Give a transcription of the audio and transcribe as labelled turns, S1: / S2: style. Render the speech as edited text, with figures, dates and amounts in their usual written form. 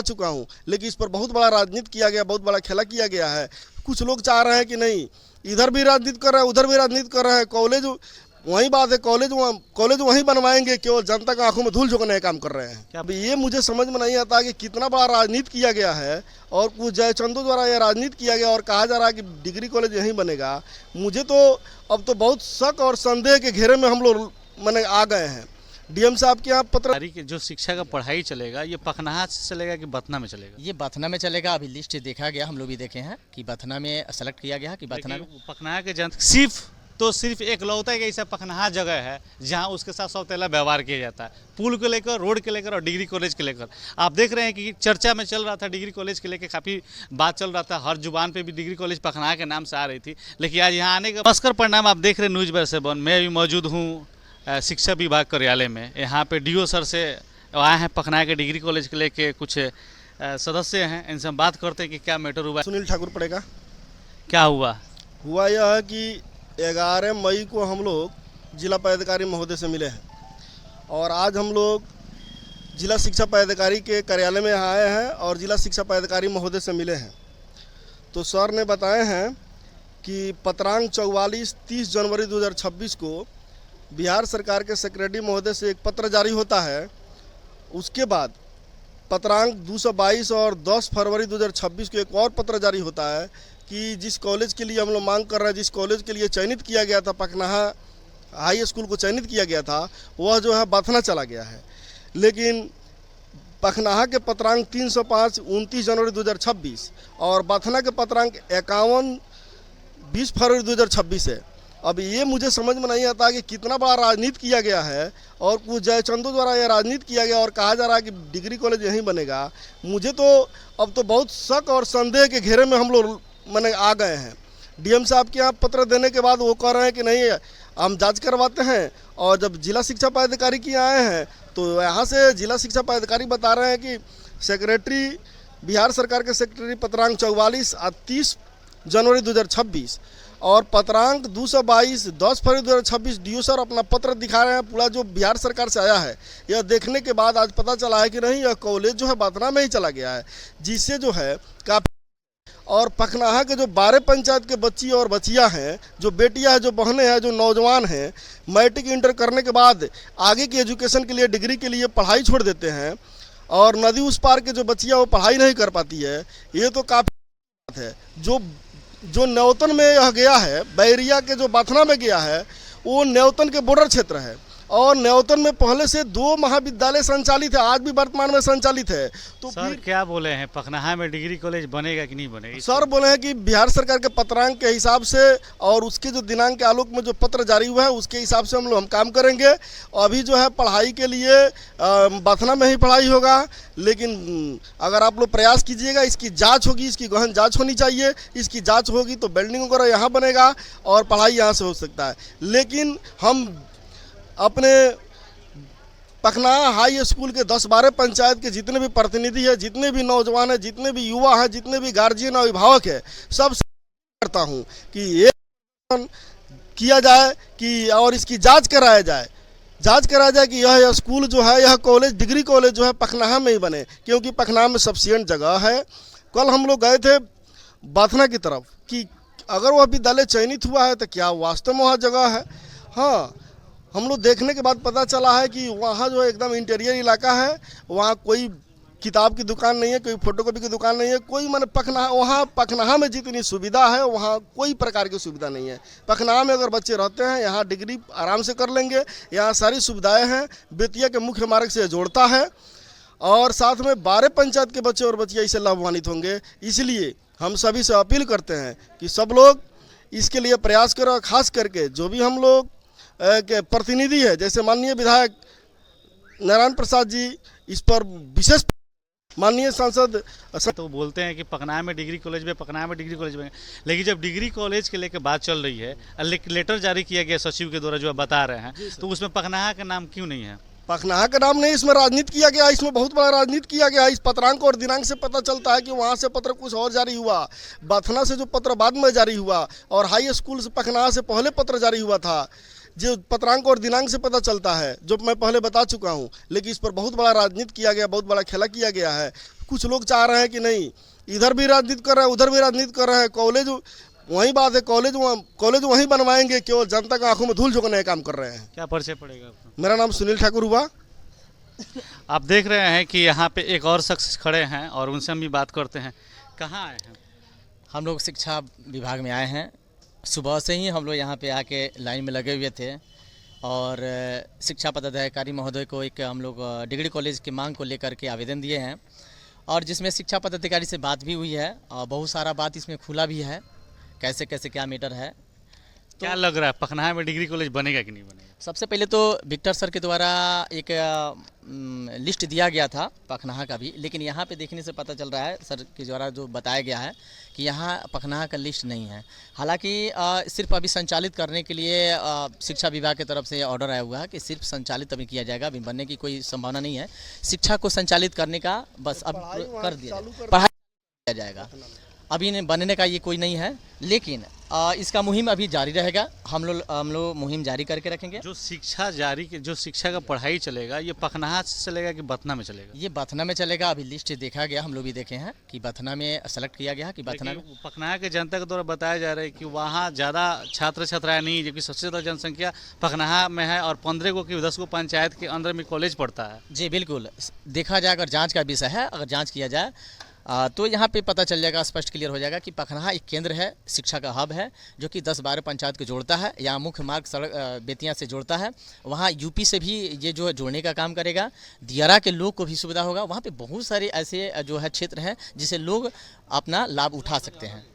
S1: चुका हूँ, लेकिन इस पर बहुत बड़ा राजनीति किया गया, बहुत बड़ा खेला किया गया है। कुछ लोग चाह रहे हैं कि नहीं, इधर भी राजनीति कर रहे हैं, उधर भी राजनीति कर रहे हैं। कॉलेज वही बात है, कॉलेज वहीं बनवाएंगे, केवल जनता की आंखों में धूल झोंकने का काम कर रहे हैं। अब ये मुझे समझ में नहीं आता कि कितना बड़ा राजनीति किया गया है और कुछ जयचंदों द्वारा यह राजनीति किया गया और कहा जा रहा है कि डिग्री कॉलेज यहीं बनेगा। मुझे तो अब तो बहुत शक और संदेह के घेरे में हम लोग मैंने आ गए हैं। डीएम साहब के यहाँ पत्र
S2: जो शिक्षा का पढ़ाई चलेगा ये पखनाहा से चलेगा कि बथना में चलेगा?
S3: ये बथना में चलेगा। अभी लिस्ट देखा गया, हम लोग भी देखे हैं कि बथना में सेलेक्ट किया गया कि बथना में।
S2: पखनाहा के जनता सिर्फ एक लौता एक ऐसा पखनाहा जगह है जहां उसके साथ सौतेला व्यवहार किया जाता है, पुल को लेकर, रोड के लेकर और डिग्री कॉलेज के लेकर। आप देख रहे हैं कि चर्चा में चल रहा था, डिग्री कॉलेज के लेकर काफ़ी बात चल रहा था, हर जुबान पे भी डिग्री कॉलेज पखनाहा के नाम से आ रही थी। लेकिन आज यहाँ आने का नमस्कार परिणाम आप देख रहे हैं न्यूज़ बाय 7। मैं भी मौजूद हूँ शिक्षा विभाग कार्यालय में। यहाँ पे डीओ सर से आए हैं पखनाहा के डिग्री कॉलेज के लेके, कुछ सदस्य हैं, इनसे हम बात करते हैं कि क्या मैटर हुआ।
S1: सुनील ठाकुर पड़ेगा।
S2: क्या हुआ
S1: यह है कि 11 मई को हम लोग जिला पदाधिकारी महोदय से मिले हैं और आज हम लोग जिला शिक्षा पदाधिकारी के कार्यालय में आए हैं और जिला शिक्षा पदाधिकारी महोदय से मिले हैं। तो सर ने बताए हैं कि पत्रांक 44 30 जनवरी 2026 को बिहार सरकार के सेक्रेटरी महोदय से एक पत्र जारी होता है। उसके बाद पत्रांक 222 और 10 फरवरी 2026 को एक और पत्र जारी होता है कि जिस कॉलेज के लिए हम लोग मांग कर रहे हैं, जिस कॉलेज के लिए चयनित किया गया था, पखनाहा हाई स्कूल को चयनित किया गया था, वह जो है बथना चला गया है। लेकिन पखनाहा के पत्रांक 305 29 जनवरी 2026 और बथना के पत्रांक 51 20 फरवरी 2026 है। अब ये मुझे समझ में नहीं आता कि कितना बड़ा राजनीति किया गया है और कुछ जयचंदों द्वारा यह राजनीति किया गया और कहा जा रहा है कि डिग्री कॉलेज यहीं बनेगा। मुझे तो अब तो बहुत शक और संदेह के घेरे में हम लोग मैंने आ गए हैं। डीएम साहब के यहाँ पत्र देने के बाद वो कह रहे हैं कि नहीं, हम जांच करवाते हैं। और जब जिला शिक्षा पदाधिकारी के यहाँ आए हैं तो यहाँ से जिला शिक्षा पदाधिकारी बता रहे हैं कि सेक्रेटरी, बिहार सरकार के सेक्रेटरी पत्रांक 44 और 30 जनवरी 2026 और पत्रांक 222 10 फरवरी 2026 डीओ सर अपना पत्र दिखा रहे हैं पूरा जो बिहार सरकार से आया है। यह देखने के बाद आज पता चला है कि नहीं, यह कॉलेज जो है बथना में ही चला गया है, जिससे जो है काफ़ी और पखनाहा के जो 12 पंचायत के बच्ची और बच्चियां हैं, जो बेटियां हैं, जो बहनें हैं, जो नौजवान हैं, मैट्रिक इंटर करने के बाद आगे की एजुकेशन के लिए, डिग्री के लिए पढ़ाई छोड़ देते हैं और नदी उस पार के जो बच्चियां वो पढ़ाई नहीं कर पाती है। ये तो काफ़ी बात है। जो न्योतन में यह गया है, बैरिया के जो बथना में गया है, वो न्योतन के बॉर्डर क्षेत्र है और न्योतन में पहले से 2 महाविद्यालय संचालित है, आज भी वर्तमान में संचालित है। तो
S2: सर क्या बोले हैं, पखनाहा में डिग्री कॉलेज बनेगा कि नहीं बनेगा?
S1: सर बोले हैं कि बिहार सरकार के पत्रांक के हिसाब से और उसके जो दिनांक के आलोक में जो पत्र जारी हुआ है उसके हिसाब से हम काम करेंगे। अभी जो है पढ़ाई के लिए बथना में ही पढ़ाई होगा, लेकिन अगर आप लोग प्रयास कीजिएगा, इसकी जाँच होगी, इसकी गहन जाँच होनी चाहिए। इसकी जाँच होगी तो बिल्डिंग वगैरह यहाँ बनेगा और पढ़ाई यहाँ से हो सकता है। लेकिन हम अपने पखनाहा हाई स्कूल के 10-12 पंचायत के जितने भी प्रतिनिधि हैं, जितने भी नौजवान हैं, जितने भी युवा हैं, जितने भी गार्जियन और अभिभावक हैं, सब करता हूं कि ये किया जाए कि और इसकी जांच कराया जाए कि यह स्कूल जो है, यह कॉलेज, डिग्री कॉलेज जो है पखनाहा में ही बने, क्योंकि पखनाहा में सफिशिएंट जगह है। कल हम लोग गए थे बथना की तरफ कि अगर वह विद्यालय चयनित हुआ है तो क्या वास्तव में वहाँ जगह है। हाँ, हम लोग देखने के बाद पता चला है कि वहाँ जो एकदम इंटीरियर इलाका है, वहाँ कोई किताब की दुकान नहीं है, कोई फोटोकॉपी की दुकान नहीं है, कोई मैंने पखनाहा में जितनी सुविधा है वहाँ कोई प्रकार की सुविधा नहीं है। पखनाहा में अगर बच्चे रहते हैं, यहाँ डिग्री आराम से कर लेंगे, यहाँ सारी सुविधाएँ हैं, बेतिया के मुख्य मार्ग से जोड़ता है और साथ में 12 पंचायत के बच्चे और बच्चियाँ इससे लाभान्वित होंगे। इसलिए हम सभी से अपील करते हैं कि सब लोग इसके लिए प्रयास करें और ख़ास करके जो भी हम लोग के प्रतिनिधि है, जैसे माननीय विधायक नारायण प्रसाद जी, इस पर विशेष माननीय सांसद
S2: तो बोलते हैं कि पखनाहा में डिग्री कॉलेज में, लेकिन जब डिग्री कॉलेज के लेकर बात चल रही है, लेटर जारी किया गया सचिव के द्वारा जो आप बता रहे हैं, तो उसमें पखनाहा का नाम क्यों नहीं है?
S1: पखनाहा का नाम नहीं, इसमें राजनीति किया गया, इसमें बहुत बड़ा राजनीति किया गया। इस पत्रांक और दिनांक से पता चलता है कि वहाँ से पत्र कुछ और जारी हुआ, बथना से जो पत्र बाद में जारी हुआ और हाई स्कूल से पखनाहा से पहले पत्र जारी हुआ था। जो पत्रांक और दिनांक से पता चलता है, जो मैं पहले बता चुका हूं, लेकिन इस पर बहुत बड़ा राजनीति किया गया, बहुत बड़ा खेला किया गया है। कुछ लोग चाह रहे हैं कि नहीं, इधर भी राजनीति कर रहे हैं, उधर भी राजनीति कर रहे हैं। कॉलेज वही बात है, कॉलेज वहीं बनवाएंगे, केवल जनता की आंखों में धूल झोंकने का काम कर रहे हैं।
S2: क्या परिचय पड़ेगा आपका?
S1: मेरा नाम सुनील ठाकुर हुआ।
S2: आप देख रहे हैं कि यहाँ पे एक और शख्स खड़े हैं और उनसे हम भी बात करते हैं। कहाँ आए हैं?
S3: हम लोग शिक्षा विभाग में आए हैं। सुबह से ही हम लोग यहाँ पे आके लाइन में लगे हुए थे और शिक्षा पदाधिकारी महोदय को एक हम लोग डिग्री कॉलेज की मांग को लेकर के आवेदन दिए हैं और जिसमें शिक्षा पदाधिकारी से बात भी हुई है और बहुत सारा बात इसमें खुला भी है, कैसे कैसे क्या मैटर है।
S2: क्या लग रहा है पखनाहा में डिग्री कॉलेज बनेगा कि नहीं बनेगा?
S3: सबसे पहले तो विक्टर सर के द्वारा एक लिस्ट दिया गया था पखनाहा का भी, लेकिन यहाँ पे देखने से पता चल रहा है सर के द्वारा जो बताया गया है कि यहाँ पखनाहा का लिस्ट नहीं है। हालांकि सिर्फ अभी संचालित करने के लिए शिक्षा विभाग की तरफ से ऑर्डर आया हुआ है कि सिर्फ संचालित अभी किया जाएगा, अभी बनने की कोई संभावना नहीं है। शिक्षा को संचालित करने का बस अब कर दिया, पढ़ाई किया जाएगा, अभी बनने का ये कोई नहीं है। लेकिन इसका मुहिम अभी जारी रहेगा, हम लोग मुहिम जारी करके रखेंगे।
S2: जो शिक्षा का पढ़ाई चलेगा ये पखनाहा से चलेगा कि बथना में चलेगा?
S3: ये बथना में चलेगा। अभी लिस्ट देखा गया, हम लोग भी देखे हैं कि बथना में सेलेक्ट किया गया कि बथना में।
S2: पखनाहा के जनता के द्वारा बताया जा रहा है कि वहाँ ज़्यादा छात्र छात्राएं नहीं, जबकि सबसे ज़्यादा जनसंख्या पखनाहा में है और 15 को कि 10 को पंचायत के अंदर में कॉलेज पड़ता है।
S3: जी बिल्कुल, देखा जाए अगर जाँच का विषय है, अगर जाँच किया जाए तो यहाँ पे पता चल जाएगा, स्पष्ट क्लियर हो जाएगा कि पखनाहा एक केंद्र है, शिक्षा का हब है जो कि 10-12 पंचायत को जोड़ता है। यहाँ मुख्य मार्ग सड़क बेतिया से जोड़ता है, वहाँ यूपी से भी ये जो है जोड़ने का काम करेगा। दियारा के लोग को भी सुविधा होगा। वहाँ पे बहुत सारे ऐसे जो है क्षेत्र हैं जिसे लोग अपना लाभ उठा सकते हैं।